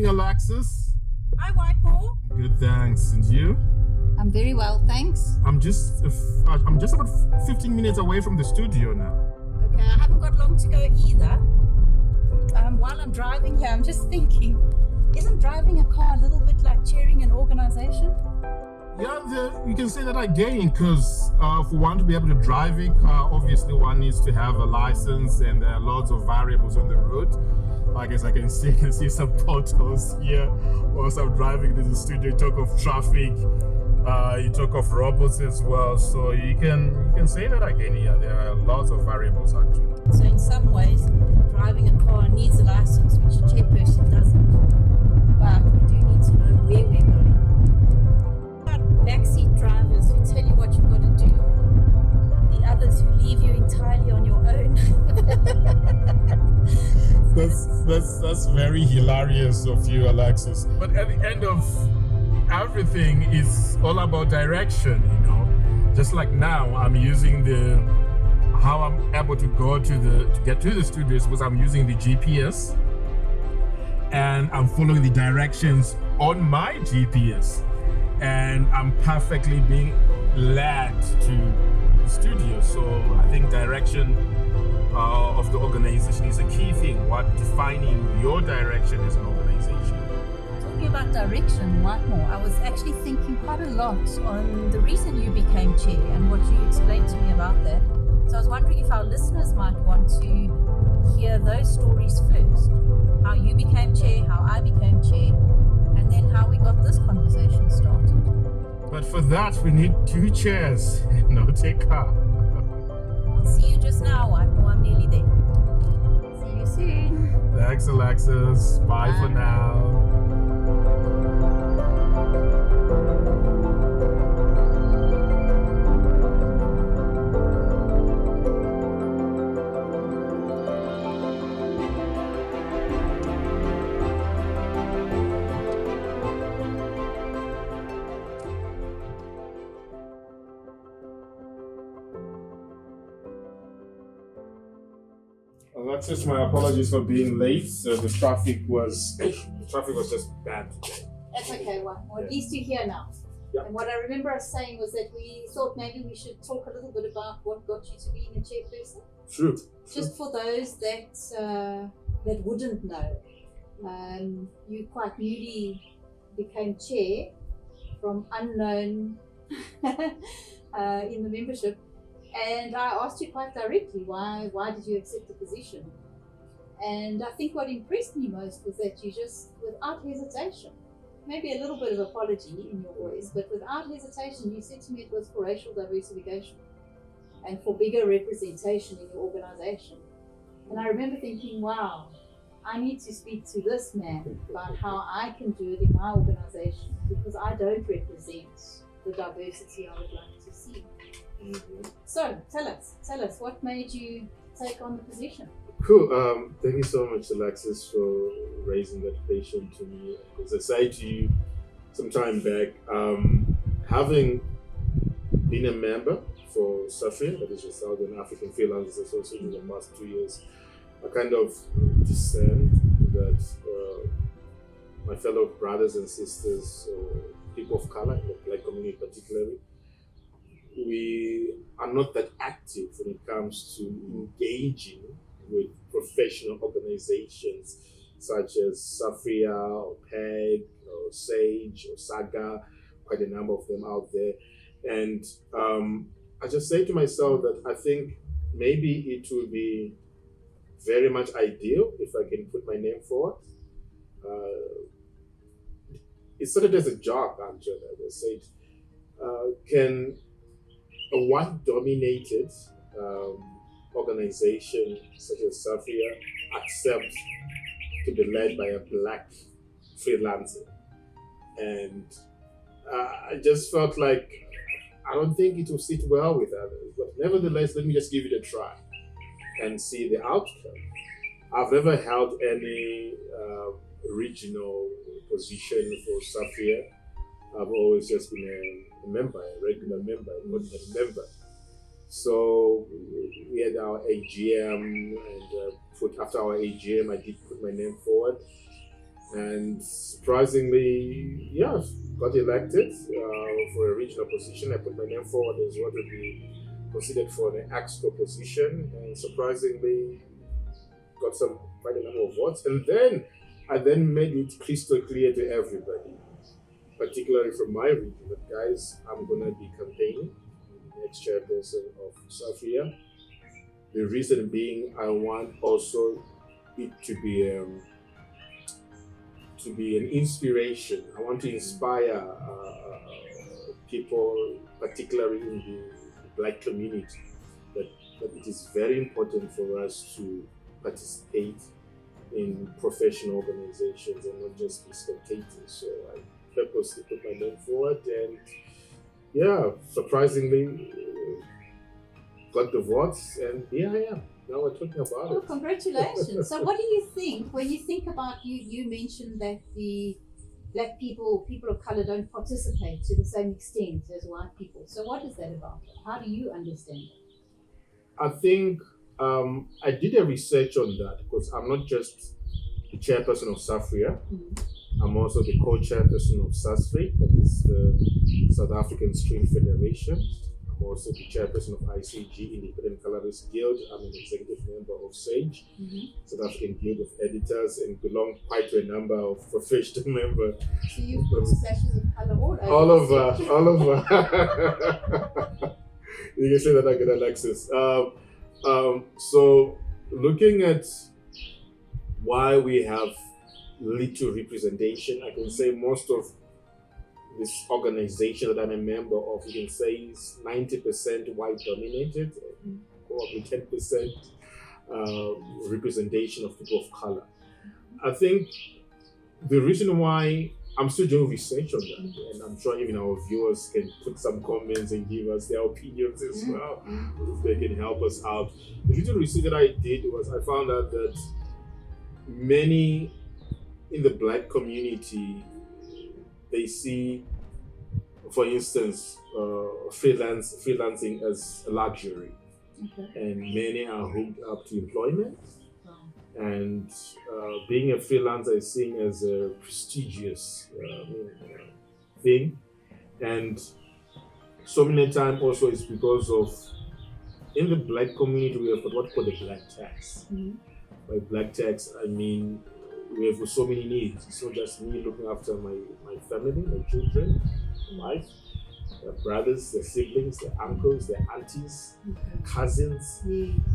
morning, Alexis. Hi, Whitemore. Good, thanks. And you? I'm very well, thanks. I'm just about 15 minutes away from the studio now. Okay, I haven't got long to go either. While I'm driving here, I'm just thinking, isn't driving a car a little bit like chairing an organization? Yeah, you can say that again, because for one to be able to drive a car, obviously one needs to have a license, and there are lots of variables on the road. Like as I can see some potholes here. Whilst I'm driving to the studio, you talk of traffic, you talk of robots as well. So you can say that again. Yeah, there are lots of variables actually. So in some ways, driving a car needs a license, which a chairperson doesn't. But we do need to know where we're going. Backseat drivers who tell you what you've got to do, the others who leave you entirely on your own. That's very hilarious of you, Alexis. But at the end of everything, is all about direction, you know. Just like now, I'm using how I'm able to get to the studios was I'm using the GPS, and I'm following the directions on my GPS, and I'm perfectly being led to the studio. So I think direction of the organization is a key thing. What defining your direction as an organization. Talking about direction, Whitemore, I was actually thinking quite a lot on the reason you became chair and what you explained to me about that. So I was wondering if our listeners might want to hear those stories first. How you became chair, how I became chair, and then how we got this conversation started. But for that, we need 2 chairs and not a car. I'll see you just now, Whitemore. I'm nearly there. See you soon. Thanks, Alexis. Bye for now. Alexis, my apologies for being late. The traffic was just bad today. That's okay, Whitemore. At least you're here now. Yeah. And what I remember us saying was that we thought maybe we should talk a little bit about what got you to being a chairperson. True. Just for those that wouldn't know, you quite newly became chair from unknown in the membership. And I asked you quite directly, why did you accept the position? And I think what impressed me most was that you just, without hesitation, maybe a little bit of apology in your voice, but without hesitation, you said to me it was for racial diversification and for bigger representation in your organization. And I remember thinking, wow, I need to speak to this man about how I can do it in my organization, because I don't represent the diversity I would like to see. So tell us what made you take on the position? Cool. Thank you so much, Alexis, for raising that question to me. As I said to you some time back, having been a member for SAFRIA, that is the Southern African Freelancers Association, in the last 2 years, I kind of discerned that my fellow brothers and sisters, people of color, the Black community particularly, we are not that active when it comes to engaging with professional organizations such as SAFRIA or PEG or SAGE or SAGA, quite a number of them out there. And I just say to myself that I think maybe it would be very much ideal if I can put my name forward. It started as a joke, actually, as I said. Can a white-dominated organization such as SAFRIA accept to be led by a black freelancer? And I just felt like I don't think it will sit well with others. But nevertheless, let me just give it a try and see the outcome. I've never held any regional position for SAFRIA. I've always just been a member, a regular member, a ordinary member. So we had our AGM, and after our AGM, I did put my name forward. And surprisingly, yeah, got elected for a regional position. I put my name forward as what would be considered for an exco position, and surprisingly got some quite a number of votes. And then I then made it crystal clear to everybody, particularly from my region, that guys, I'm gonna be campaigning the next chairperson of Safria. The reason being, I want also it to be an inspiration. I want to inspire people, particularly in the Black community, that it is very important for us to participate in professional organizations and not just be spectators. So I purposely put my name forward, and yeah, surprisingly got the votes, and here I am. Now we're talking about Oh, it. congratulations. So what do you think when you think about you mentioned that the Black people of color don't participate to the same extent as white people. So what is that about? How do you understand it? I think I did a research on that because I'm not just the chairperson of Safria. I'm also the co-chairperson of SASFRI, that is the South African Screen Federation. I'm also the chairperson of ICG, Independent Colorist Guild. I'm an executive member of SAGE, South African Guild of Editors, and belong quite to a number of professional members. So you've got splashes of color all over. You can say that I get Alexis. So looking at why we have little representation, I can say most of this organization that I'm a member of, you can say is 90% white dominated, probably 10% representation of people of color. I think the reason why I'm still doing research on that, and I'm sure even our viewers can put some comments and give us their opinions as well, if they can help us out. The little research that I did was I found out that many in the Black community, they see, for instance, freelancing as a luxury, and many are hooked up to employment. And being a freelancer is seen as a prestigious thing, and so many times also it's because of, in the Black community we have got what we call the Black tax. By Black tax I mean we have so many needs. It's not just me looking after my family, my children, my wife, their brothers, their siblings, their uncles, their aunties, cousins.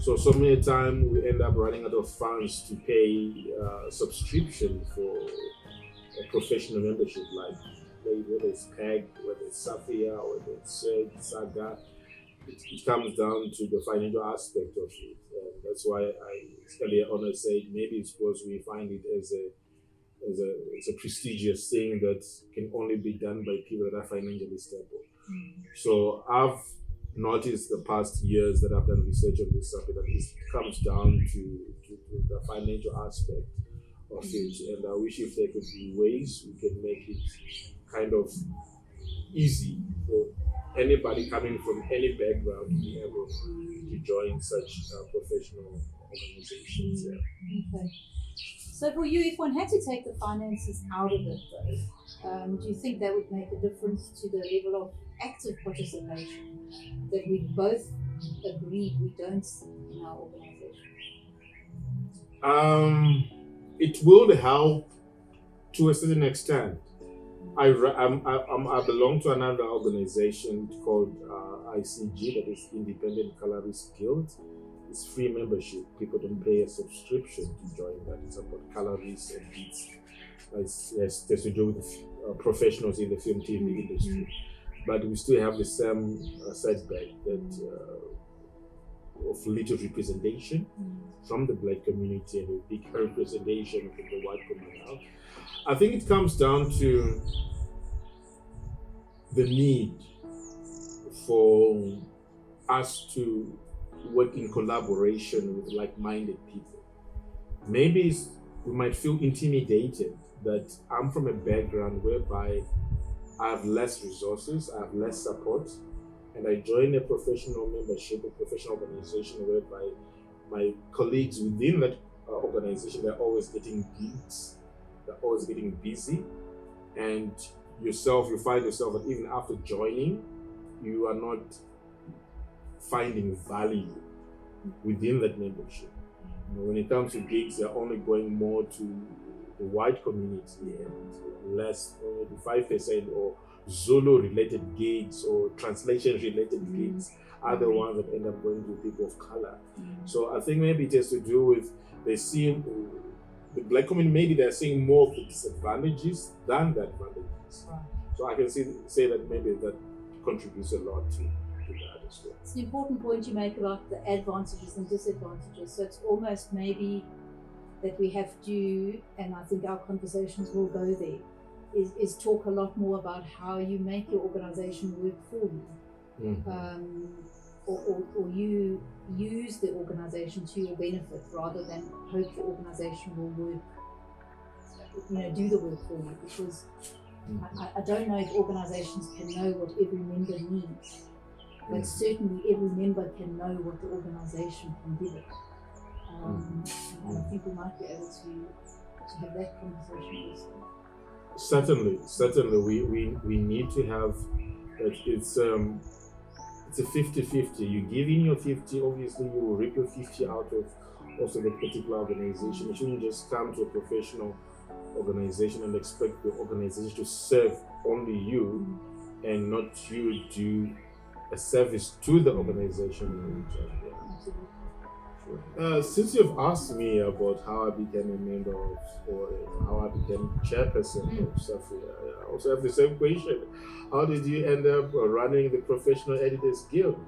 So many times we end up running out of funds to pay subscription for a professional membership, like whether it's PEG, whether it's Safia, whether it's SEG, Saga. It comes down to the financial aspect of it. And that's why I earlier on I said maybe it's because we find it as a prestigious thing that can only be done by people that are financially stable. So I've noticed the past years that I've done research on this subject that it comes down to the financial aspect of it. And I wish if there could be ways we can make it kind of easy for anybody coming from any background to be able to join such professional organizations. Okay. So for you, if one had to take the finances out of it, though, do you think that would make a difference to the level of active participation that we both agreed we don't see in our organization? It will help to a certain extent. I belong to another organization called ICG, that is Independent Colorist Guild. It's free membership. People don't pay a subscription to join that. It's about colorists and it's to do with professionals in the film TV industry. But we still have the same setback that of little representation from the Black community and a big representation from the white community. I think it comes down to the need for us to work in collaboration with like-minded people. Maybe we might feel intimidated that I'm from a background whereby I have less resources, I have less support, and I join a professional membership, a professional organization whereby my colleagues within that organization, they're always getting gigs they're always getting busy, and you find yourself that even after joining, you are not finding value within that membership. When it comes to gigs, they're only going more to the white community and less, maybe 5%, or Zulu related gigs or translation related gigs are the ones that end up going to people of color. So I think maybe it has to do with they see the black community, maybe they're seeing more of the disadvantages than the advantages. Right. So I can say that maybe that contributes a lot to that as well. It's an important point you make about the advantages and disadvantages. So it's almost maybe that we have to, and I think our conversations will go there, is talk a lot more about how you make your organization work for you. Or you use the organization to your benefit rather than hope the organization will work, do the work for you. Because I don't know if organizations can know what every member needs, but certainly every member can know what the organization can give it. And I think we might be able to have that conversation also. Certainly, we need to have that. It's a 50-50. You give in your 50, obviously you will reap your 50 out of also that particular organization. You shouldn't just come to a professional organization and expect the organization to serve only you and not you do a service to the organization. Since you've asked me about how I became a member of, or how I became chairperson of Safi, I also have the same question. How did you end up running the Professional Editors Guild?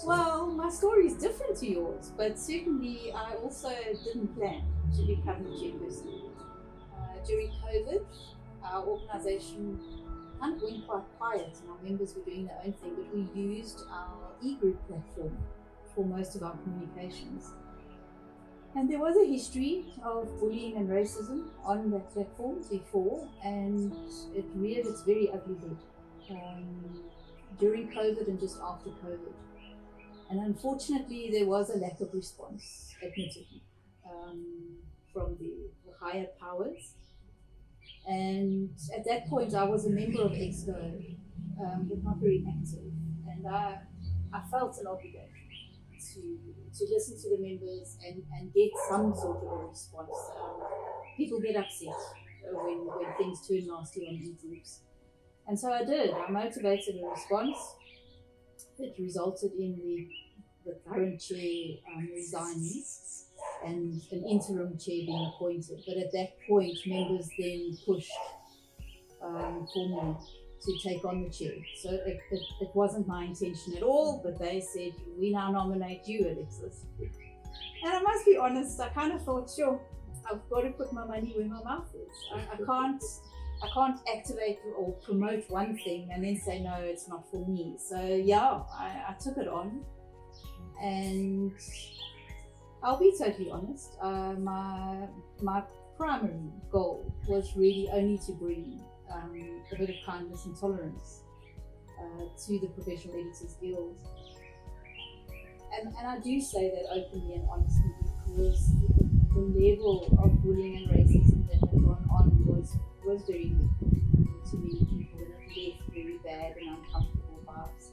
Well, my story is different to yours, but certainly I also didn't plan to become the chairperson. During COVID, our organization kind of went quite quiet and our members were doing their own thing, but we used our e-group platform for most of our communications. And there was a history of bullying and racism on that platform before, and it reared its very ugly head during COVID and just after COVID. And unfortunately, there was a lack of response, admittedly, from the higher powers. And at that point, I was a member of EXCO, but not very active. And I felt an obligation to listen to the members and get some sort of a response. People get upset when things turn nasty on e-groups. And so I did. I motivated a response. It resulted in the current chair resigning and an interim chair being appointed. But at that point, members then pushed for me to take on the chair. So it wasn't my intention at all, but they said, we now nominate you, Alexis. And I must be honest, I kind of thought, sure, I've got to put my money where my mouth is. I can't activate or promote one thing and then say, no, it's not for me. So yeah, I took it on. And I'll be totally honest, my primary goal was really only to bring a bit of kindness and tolerance to the Professional Editors Guild. And I do say that openly and honestly because the level of bullying and racism that had gone on was very good to many people, and it left very bad and uncomfortable vibes.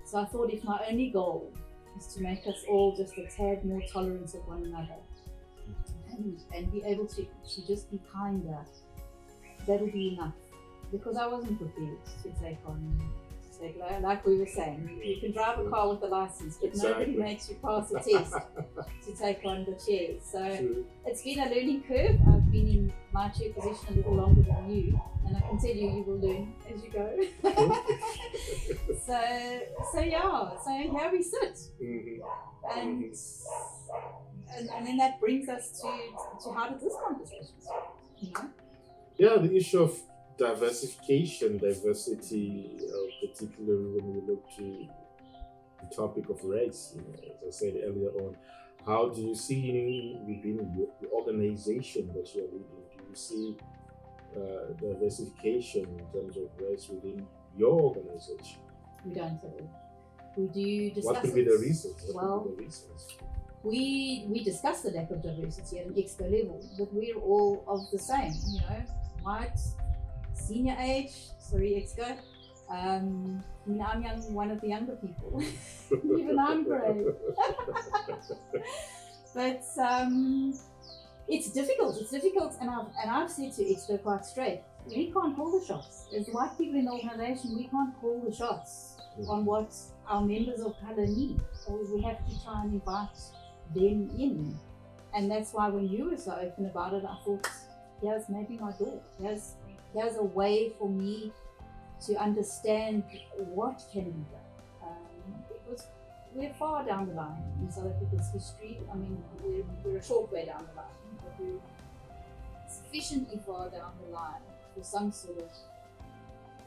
So I thought if my only goal is to make us all just a tad more tolerant of one another and be able to just be kinder, that would be enough. Because I wasn't prepared to take on, like we were saying, you can drive a car with a license, but nobody makes you pass a test to take on the chair. So it's been a learning curve. I've been in my chair position a little longer than you, and I can tell you will learn as you go. So here we sit. And then that brings us to how did this conversation start? Yeah, the issue of diversity, particularly when we look to the topic of race. As I said earlier on, how do you see within the organization that you're leading? Do you see diversification in terms of race within your organization? We don't at all. We do discuss What could be the reasons? we discuss the lack of diversity at an exco level, but we're all of the same, white, senior age, sorry, exco. I'm one of the younger people. Even I'm grey. But it's difficult, and I've said to exco quite straight, we can't call the shots. As white people in the organisation, we can't call the shots on what our members of colour need. So we have to try and invite them in. And that's why when you were so open about it, I thought, here's maybe my door. Here's a way for me to understand what can be done. Because we're far down the line in South Africa's history. I mean, we're a short way down the line, but we're sufficiently far down the line for some sort of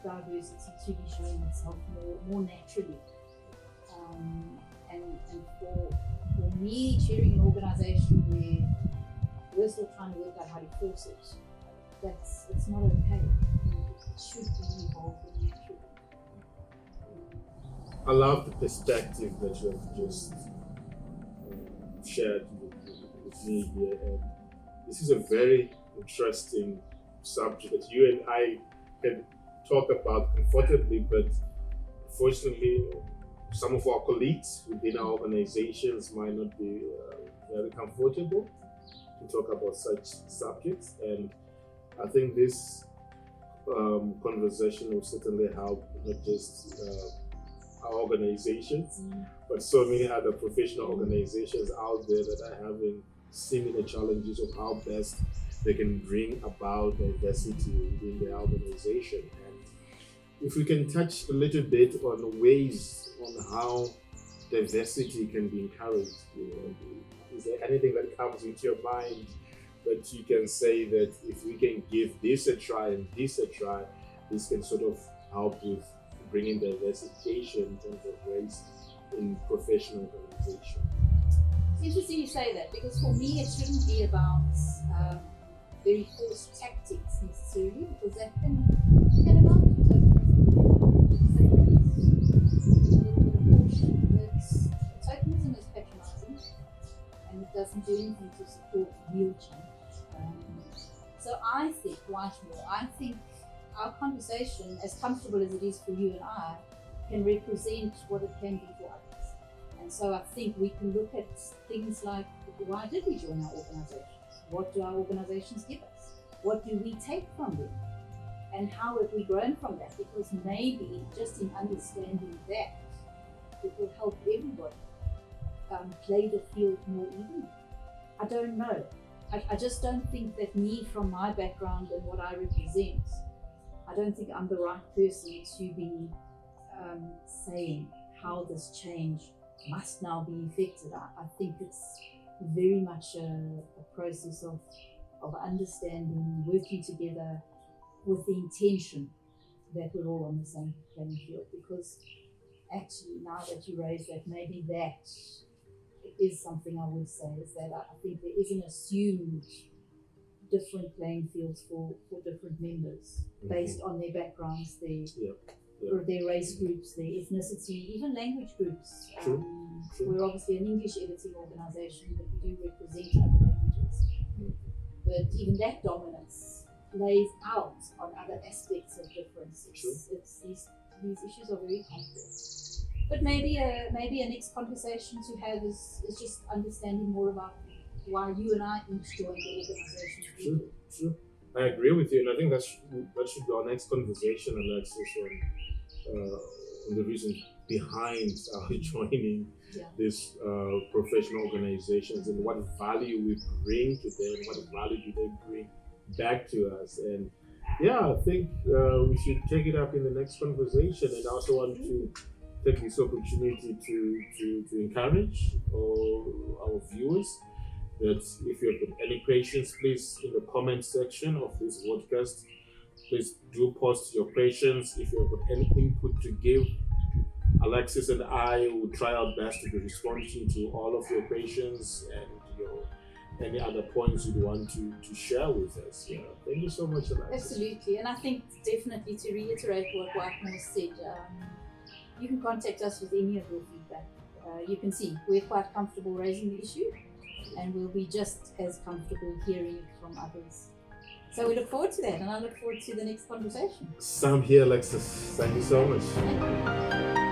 diversity to be showing itself more naturally. And for me, chairing an organisation where we're still trying to work out how to force it, it's not okay. It should be evolving naturally. I love the perspective that you have just shared with me here. And this is a very interesting subject that you and I can talk about comfortably, but fortunately, some of our colleagues within our organizations might not be very comfortable to talk about such subjects. And I think this conversation will certainly help not just our organizations, but so many other professional organizations out there that are having similar challenges of how best they can bring about diversity within their organization. And if we can touch a little bit on ways on how diversity can be encouraged, is there anything that comes into your mind that you can say that if we can give this a try and this a try, this can sort of help with bringing diversification in terms of race in professional organization? It's interesting you say that, because for me it shouldn't be about very forced tactics necessarily, because that can amount to tokenism is patronizing, and it doesn't do anything to support real change. So I think our conversation, as comfortable as it is for you and I, can represent what it can be for others. And so I think we can look at things like, why did we join our organizations? What do our organizations give us? What do we take from them? And how have we grown from that? Because maybe just in understanding that, it will help everybody play the field more evenly. I don't know. I just don't think that me, from my background and what I represent, I don't think I'm the right person to be saying how this change must now be effected. I think it's very much a process of understanding, working together with the intention that we're all on the same playing field. Because actually, now that you raise that, maybe that is something I would say, is that I think there is an assumed different playing fields for different members based on their backgrounds, or their race groups, their ethnicity, even language groups. True. We're obviously an English editing organisation, but we do represent other languages. But even that dominance lays out on other aspects of difference. These issues are very complex. But maybe a next conversation to have is just understanding more about why you and I each joined the organisation. True. I agree with you, and I think that should be our next conversation, and that's just on the reason behind joining these professional organizations and what value we bring to them, what value do they bring back to us. And I think we should take it up in the next conversation. And I also want to take this opportunity to encourage all our viewers that if you have any questions, please, in the comment section of this podcast, please do post your questions. If you have got any input to give, Alexis and I will try our best to be responding to all of your questions and any other points you'd want to share with us. Thank you so much, Alexis. Absolutely, and I think definitely to reiterate what Whitemore said, you can contact us with any of your feedback. you can see we're quite comfortable raising the issue, and we'll be just as comfortable hearing it from others. So we look forward to that, and I look forward to the next conversation. Sam here, Alexis. Thank you so much. Thank you.